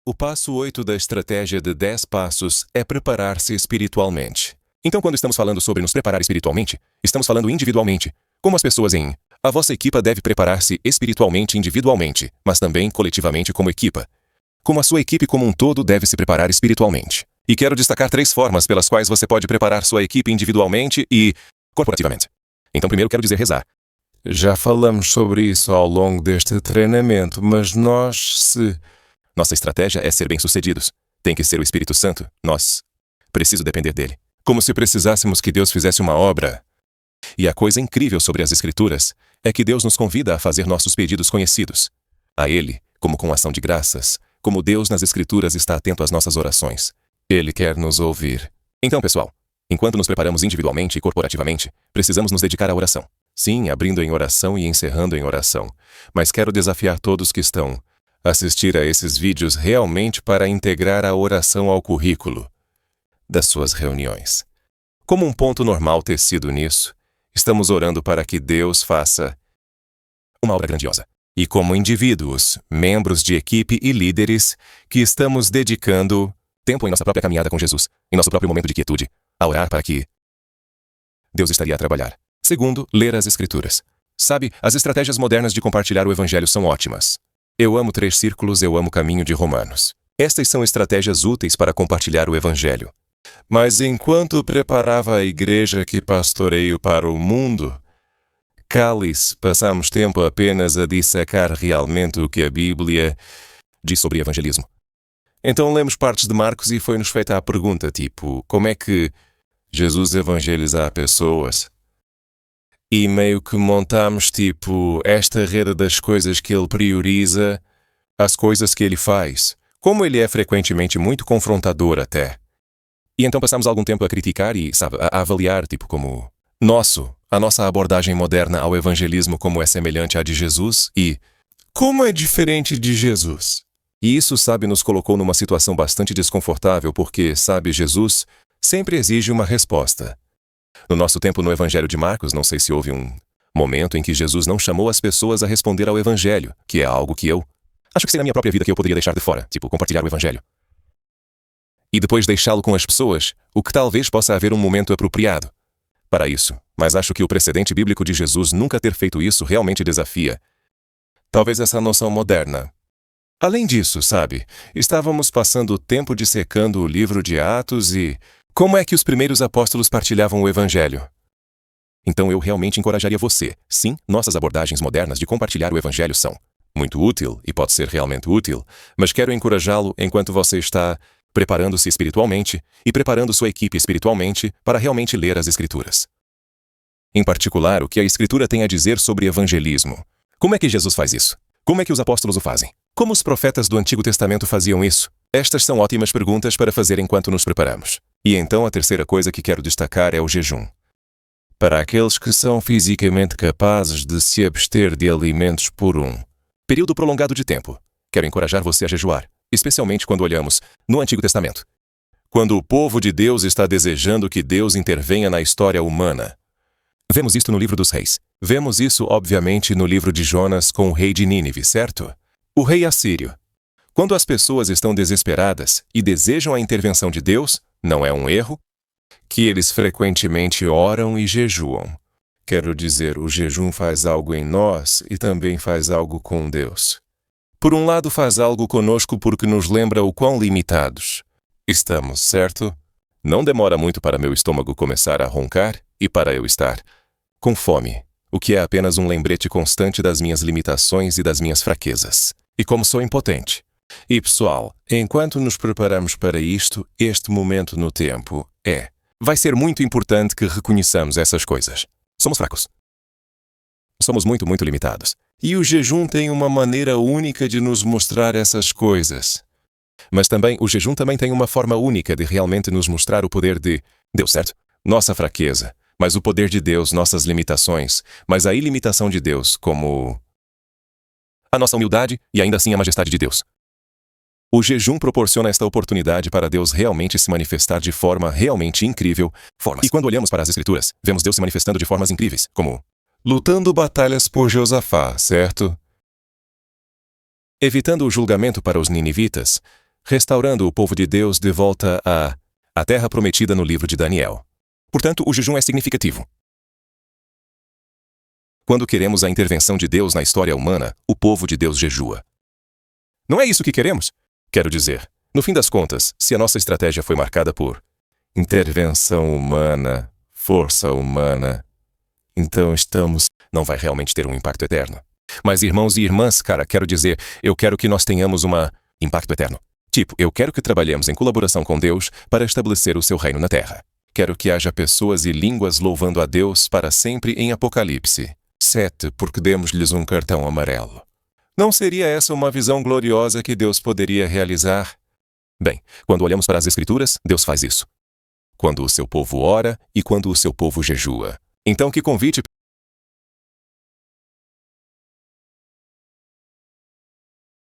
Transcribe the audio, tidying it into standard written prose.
O passo 8 da estratégia de 10 passos é preparar-se espiritualmente. Então, quando estamos falando sobre nos preparar espiritualmente, estamos falando individualmente, como as pessoas em a vossa equipa deve preparar-se espiritualmente individualmente, mas também coletivamente como equipa. Como a sua equipe como um todo deve se preparar espiritualmente. E quero destacar 3 formas pelas quais você pode preparar sua equipe individualmente e corporativamente. Então, primeiro quero dizer rezar. Já falamos sobre isso ao longo deste treinamento, mas Nossa estratégia é ser bem-sucedidos. Tem que ser o Espírito Santo. Preciso depender dele. Como se precisássemos que Deus fizesse uma obra. E a coisa incrível sobre as Escrituras é que Deus nos convida a fazer nossos pedidos conhecidos. A Ele, como com ação de graças, como Deus nas Escrituras está atento às nossas orações. Ele quer nos ouvir. Então, pessoal, enquanto nos preparamos individualmente e corporativamente, precisamos nos dedicar à oração. Sim, abrindo em oração e encerrando em oração. Mas quero desafiar todos que estão a assistir a esses vídeos realmente para integrar a oração ao currículo das suas reuniões. Como um ponto normal ter sido nisso, estamos orando para que Deus faça uma obra grandiosa. E como indivíduos, membros de equipe e líderes, que estamos dedicando tempo em nossa própria caminhada com Jesus, em nosso próprio momento de quietude, a orar para que Deus estaria a trabalhar. Segundo, ler as Escrituras. Sabe, as estratégias modernas de compartilhar o Evangelho são ótimas. Eu amo 3 círculos, eu amo o caminho de Romanos. Estas são estratégias úteis para compartilhar o Evangelho. Mas enquanto preparava a igreja que pastoreio para o mundo, passamos tempo apenas a dissecar realmente o que a Bíblia diz sobre evangelismo. Então lemos partes de Marcos e foi-nos feita a pergunta tipo, como é que Jesus evangeliza pessoas? E meio que montamos esta rede das coisas que ele prioriza, as coisas que ele faz, como ele é frequentemente muito confrontador até. E então passamos algum tempo a criticar e, a avaliar como a nossa abordagem moderna ao evangelismo como é semelhante à de Jesus e como é diferente de Jesus. E isso, nos colocou numa situação bastante desconfortável porque, Jesus sempre exige uma resposta. No nosso tempo no Evangelho de Marcos, não sei se houve um momento em que Jesus não chamou as pessoas a responder ao Evangelho, que é algo que eu acho que seria na minha própria vida que eu poderia deixar de fora, compartilhar o Evangelho. E depois deixá-lo com as pessoas, o que talvez possa haver um momento apropriado para isso. Mas acho que o precedente bíblico de Jesus nunca ter feito isso realmente desafia talvez essa noção moderna. Além disso, estávamos passando o tempo dissecando o livro de Atos e como é que os primeiros apóstolos partilhavam o Evangelho? Então eu realmente encorajaria você. Sim, nossas abordagens modernas de compartilhar o Evangelho são muito útil e pode ser realmente útil, mas quero encorajá-lo enquanto você está preparando-se espiritualmente e preparando sua equipe espiritualmente para realmente ler as Escrituras. Em particular, o que a Escritura tem a dizer sobre evangelismo. Como é que Jesus faz isso? Como é que os apóstolos o fazem? Como os profetas do Antigo Testamento faziam isso? Estas são ótimas perguntas para fazer enquanto nos preparamos. E então a terceira coisa que quero destacar é o jejum. Para aqueles que são fisicamente capazes de se abster de alimentos por um período prolongado de tempo, quero encorajar você a jejuar, especialmente quando olhamos no Antigo Testamento. Quando o povo de Deus está desejando que Deus intervenha na história humana. Vemos isto no livro dos reis. Vemos isso, obviamente, no livro de Jonas com o rei de Nínive, certo? O rei assírio. Quando as pessoas estão desesperadas e desejam a intervenção de Deus, não é um erro que eles frequentemente oram e jejuam. Quero dizer, o jejum faz algo em nós e também faz algo com Deus. Por um lado, faz algo conosco porque nos lembra o quão limitados estamos, certo? Não demora muito para meu estômago começar a roncar e para eu estar com fome, o que é apenas um lembrete constante das minhas limitações e das minhas fraquezas. E como sou impotente. E pessoal, enquanto nos preparamos para isto, este momento no tempo vai ser muito importante que reconheçamos essas coisas. Somos fracos. Somos muito, muito limitados. E o jejum tem uma maneira única de nos mostrar essas coisas. Mas também, o jejum também tem uma forma única de realmente nos mostrar o poder de Deus, certo? Nossa fraqueza, mas o poder de Deus, nossas limitações, mas a ilimitação de Deus como a nossa humildade e ainda assim a majestade de Deus. O jejum proporciona esta oportunidade para Deus realmente se manifestar de forma realmente incrível. E quando olhamos para as Escrituras, vemos Deus se manifestando de formas incríveis, como lutando batalhas por Josafá, certo? Evitando o julgamento para os ninivitas, restaurando o povo de Deus de volta à terra prometida no livro de Daniel. Portanto, o jejum é significativo. Quando queremos a intervenção de Deus na história humana, o povo de Deus jejua. Não é isso que queremos? Quero dizer, no fim das contas, se a nossa estratégia foi marcada por intervenção humana, força humana, então não vai realmente ter um impacto eterno. Mas irmãos e irmãs, quero dizer, eu quero que nós tenhamos impacto eterno. Tipo, eu quero que trabalhemos em colaboração com Deus para estabelecer o seu reino na terra. Quero que haja pessoas e línguas louvando a Deus para sempre em Apocalipse 7, porque demos-lhes um cartão amarelo. Não seria essa uma visão gloriosa que Deus poderia realizar? Bem, quando olhamos para as Escrituras, Deus faz isso. Quando o seu povo ora e quando o seu povo jejua. Então, que convite